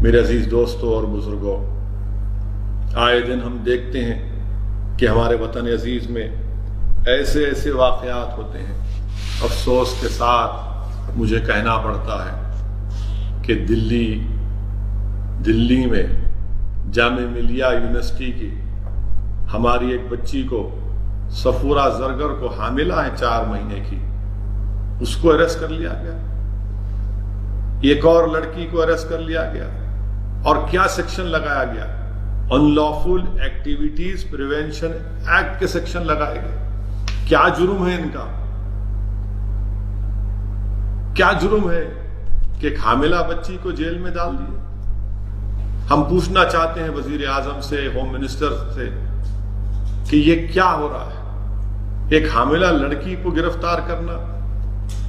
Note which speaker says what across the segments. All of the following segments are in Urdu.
Speaker 1: میرے عزیز دوستوں اور بزرگوں، آئے دن ہم دیکھتے ہیں کہ ہمارے وطن عزیز میں ایسے ایسے واقعات ہوتے ہیں۔ افسوس کے ساتھ مجھے کہنا پڑتا ہے کہ دلی میں جامعہ ملیہ یونیورسٹی کی ہماری ایک بچی کو، صفورہ زرگر کو، حاملہ ہے 4 مہینے کی، اس کو اریسٹ کر لیا گیا۔ ایک اور لڑکی کو اریسٹ کر لیا گیا، اور کیا سیکشن لگایا گیا؟ ان لافل ایکٹیویٹیز پریونشن ایکٹ کے سیکشن لگائے گئے۔ کیا جرم ہے ان کا؟ کیا جرم ہے کہ ایک حاملہ بچی کو جیل میں ڈال دیے؟ ہم پوچھنا چاہتے ہیں وزیر اعظم سے، ہوم منسٹر سے، کہ یہ کیا ہو رہا ہے؟ ایک حاملہ لڑکی کو گرفتار کرنا،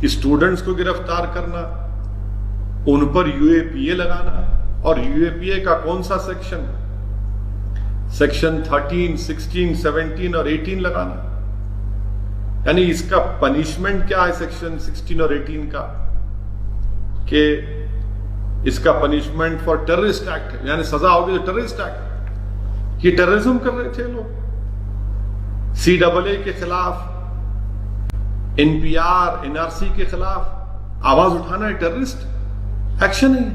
Speaker 1: اسٹوڈنٹس کو گرفتار کرنا، ان پر UAPA لگانا، اور UAPA کا کون سا سیکشن؟ سیکشن 13، 16، 17 اور 18 لگانا۔ یعنی اس کا پنشمنٹ کیا ہے سیکشن 16 اور 18 کا؟ کہ اس کا پنشمنٹ فار ٹیررسٹ ایکٹ ہے، یعنی سزا ہوگی جو ٹیررسٹ ایکٹ۔ یہ ٹیررزم کر رہے تھے لوگ۔ CAA کے خلاف، NPR، NRC کے خلاف آواز اٹھانا ہے ٹیررسٹ ایکشن ہے؟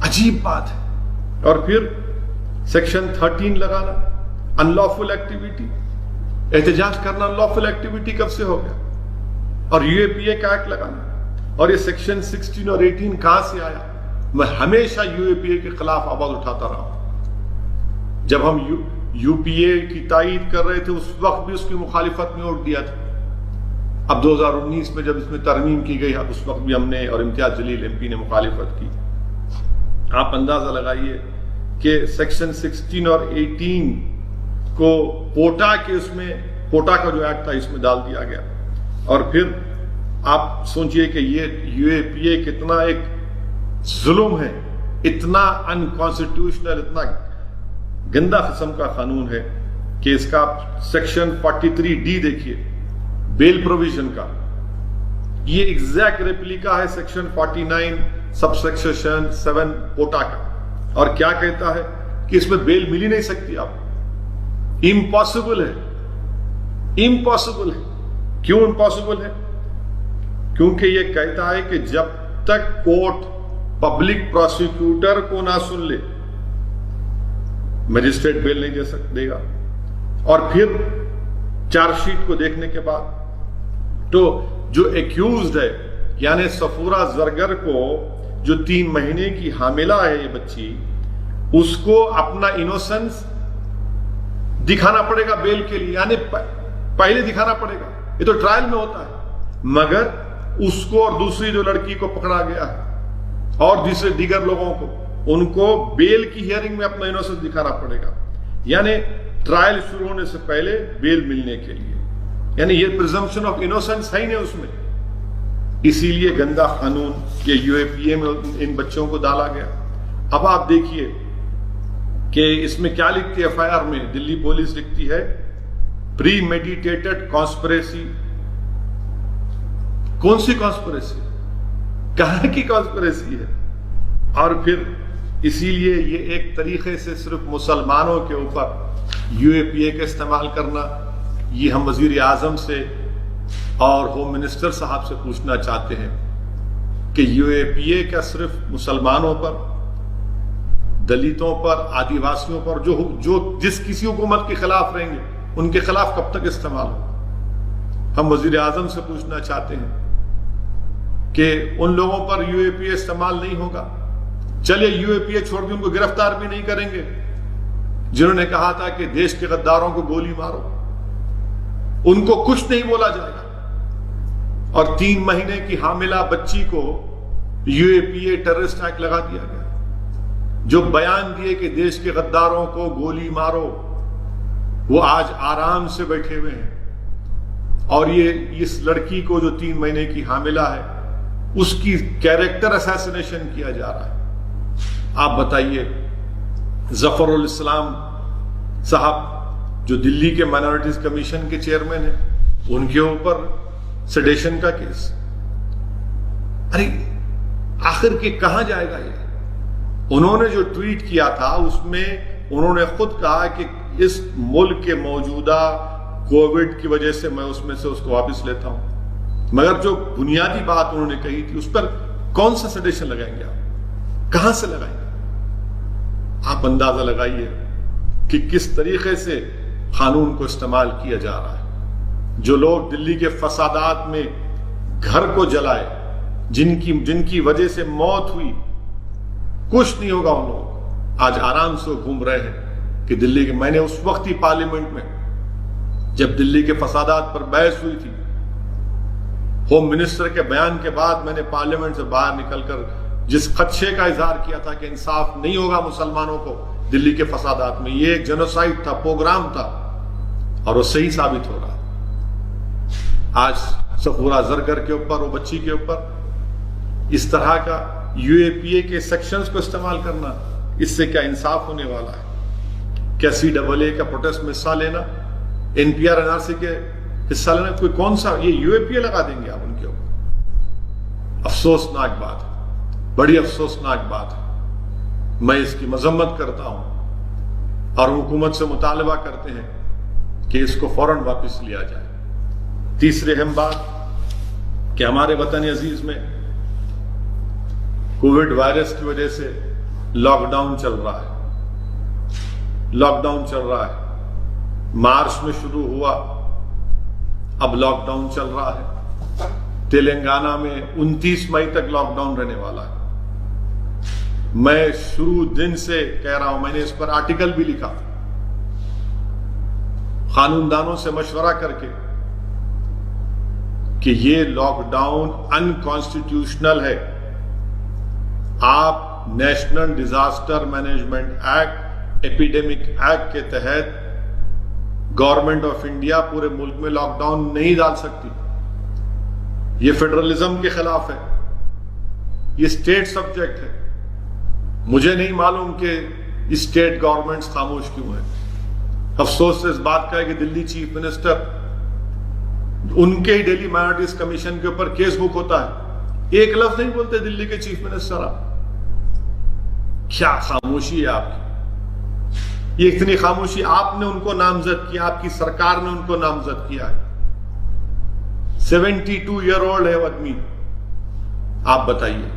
Speaker 1: عجیب بات ہے۔ اور پھر سیکشن 13 لگانا، ان لافل ایکٹیویٹی، احتجاج کرنا ان لافل ایکٹیویٹی کب سے ہو گیا؟ اور UAPA کا ایکٹ لگانا، اور یہ سیکشن 16 اور 18 کہاں سے آیا؟ میں ہمیشہ UAPA کے خلاف آواز اٹھاتا رہا ہوں۔ جب ہم UPA کی تائید کر رہے تھے، اس وقت بھی اس کی مخالفت میں ووٹ دیا تھا۔ اب 2019 میں جب اس میں ترمیم کی گئی، اب اس وقت بھی ہم نے اور امتیاز جلیل MP نے مخالفت کی۔ آپ اندازہ لگائیے کہ سیکشن 16 اور 18 کو پوٹا کا جو ایکٹ تھا اس میں ڈال دیا گیا۔ اور پھر آپ سوچئے کہ یہ UAPA کتنا ایک ظلم ہے، اتنا انکانسٹیٹیوشنل، اتنا گندا قسم کا قانون ہے کہ اس کا سیکشن 43D دیکھیے، بیل پروویژن کا، یہ ایگزیکٹ ریپلیکا ہے سیکشن 49 سب سیکشن 7 پوٹا کا۔ اور کیا کہتا ہے کہ اس میں بیل مل ہی نہیں سکتی آپ، امپاسبل ہے، امپاسبل ہے۔ کیوں امپاسبل ہے؟ کیونکہ یہ کہتا ہے کہ جب تک کورٹ پبلک پروسیکیوٹر کو نہ سن لے، مجسٹریٹ بیل نہیں دے گا۔ اور پھر چارج شیٹ کو دیکھنے کے بعد تو جو ایکیوزڈ ہے، یعنی صفورہ زرگر کو، جو 3 مہینے کی حاملہ ہے یہ بچی، اس کو اپنا انوسنس دکھانا پڑے گا بیل کے لیے، یعنی پہلے دکھانا پڑے گا۔ یہ تو ٹرائل میں ہوتا ہے، مگر اس کو اور دوسری جو لڑکی کو پکڑا گیا ہے اور دیگر لوگوں کو، ان کو بیل کی ہیئرنگ میں اپنا انوسنس دکھانا پڑے گا، یعنی ٹرائل شروع ہونے سے پہلے بیل ملنے کے لیے۔ یعنی یہ پریزمپشن آف انوسنس ہے ہی نہیں اس میں۔ اسی لیے گندا قانون یہ UAPA میں ان بچوں کو ڈالا گیا۔ اب آپ دیکھیے کہ اس میں کیا لکھتی ہے FIR میں، دلی پولیس لکھتی ہے پری میڈیٹیٹڈ کانسپریسی۔ کون سی کانسپریسی؟ کہاں کی کانسپریسی ہے؟ اور پھر اسی لیے یہ ایک طریقے سے صرف مسلمانوں کے اوپر UAPA کا استعمال کرنا، یہ ہم وزیر اعظم سے اور ہوم منسٹر صاحب سے پوچھنا چاہتے ہیں کہ UAPA کا صرف مسلمانوں پر، دلتوں پر، آدیواسیوں پر، جو جس کسی حکومت کے خلاف رہیں گے ان کے خلاف کب تک استعمال ہو؟ ہم وزیر اعظم سے پوچھنا چاہتے ہیں کہ ان لوگوں پر UAPA استعمال نہیں ہوگا۔ چلیے UAPA چھوڑ کے ان کو گرفتار بھی نہیں کریں گے جنہوں نے کہا تھا کہ دیش کے غداروں کو گولی مارو، ان کو کچھ نہیں بولا جائے گا۔ اور 3 مہینے کی حاملہ بچی کو UAPA ٹیررسٹ ایکٹ لگا دیا گیا۔ جو بیان دیے کہ دیش کے غداروں کو گولی مارو، وہ آج آرام سے بیٹھے ہوئے ہیں، اور یہ اس لڑکی کو جو 3 مہینے کی حاملہ ہے اس کی کیریکٹر اسیسینیشن کیا جا رہا ہے۔ آپ بتائیے، ظفر الاسلام صاحب جو دلی کے مائنورٹیز کمیشن کے چیئرمین ہیں، ان کے اوپر سیڈیشن کا کیس۔ ارے آخر کے کہاں جائے گا یہ؟ انہوں نے جو ٹویٹ کیا تھا اس میں انہوں نے خود کہا کہ اس ملک کے موجودہ کووڈ کی وجہ سے میں اس میں سے اس کو واپس لیتا ہوں، مگر جو بنیادی بات انہوں نے کہی تھی اس پر کون سا سٹیشن لگائیں گے آپ؟ کہاں سے لگائیں گے؟ آپ اندازہ لگائیے کہ کس طریقے سے قانون کو استعمال کیا جا رہا ہے۔ جو لوگ دلی کے فسادات میں گھر کو جلائے، جن کی وجہ سے موت ہوئی، کچھ نہیں ہوگا ان لوگوں کو، آج آرام سے گھوم رہے ہیں کہ دلی کے، میں نے اس وقت ہی پارلیمنٹ میں جب دلی کے فسادات پر بحث ہوئی تھی، ہوم منسٹر کے بیان کے بعد میں نے پارلیمنٹ سے باہر نکل کر جس خدشے کا اظہار کیا تھا کہ انصاف نہیں ہوگا مسلمانوں کو دلی کے فسادات میں، یہ ایک جنوسائیڈ تھا، پروگرام تھا، اور وہ صحیح ثابت ہو رہا۔ آج صفورہ زرگر کے اوپر، وہ بچی کے اوپر اس طرح کا یو اے پی اے کے سیکشنز کو استعمال کرنا، اس سے کیا انصاف ہونے والا ہے؟ کیا سی ڈبل اے کا پروٹیسٹ میں حصہ لینا، N P R N R C کے حصہ لینا، کوئی کون سا یہ یو اے پی اے لگا دیں گے آپ ان کے اوپر؟ افسوسناک بات ہے، بڑی افسوسناک بات ہے۔ میں اس کی مذمت کرتا ہوں اور حکومت سے مطالبہ کرتے ہیں کہ اس کو فوراً واپس لیا جائے۔ تیسری اہم بات کہ ہمارے وطن عزیز میں کووڈ وائرس کی وجہ سے لاک ڈاؤن چل رہا ہے، لاک ڈاؤن چل رہا ہے، مارچ میں شروع ہوا، اب لاک ڈاؤن چل رہا ہے۔ تلنگانہ میں 29 مئی تک لاک ڈاؤن رہنے والا ہے۔ میں شروع دن سے کہہ رہا ہوں، میں نے اس پر آرٹیکل بھی لکھا، قانون دانوں سے مشورہ کر کے، کہ یہ لاک ڈاؤن انکانسٹیٹیوشنل ہے۔ آپ national disaster management act, epidemic act کے تحت گورنمنٹ آف انڈیا پورے ملک میں لاک ڈاؤن نہیں ڈال سکتی، یہ فیڈرلزم کے خلاف ہے، یہ اسٹیٹ سبجیکٹ ہے۔ مجھے نہیں معلوم کہ اسٹیٹ گورنمنٹس خاموش کیوں ہیں۔ افسوس اس بات کا ہے کہ دلی چیف منسٹر، ان کے ہی ڈیلی مائنورٹیز کمیشن کے اوپر کیس بک ہوتا ہے، ایک لفظ نہیں بولتے دلی کے چیف منسٹر۔ آپ کیا خاموشی ہے آپ کی؟ یہ اتنی خاموشی، آپ نے ان کو نامزد کیا، آپ کی سرکار نے ان کو نامزد کیا ہے۔ 72 ایئر اولڈ ہے وہ آدمی، آپ بتائیے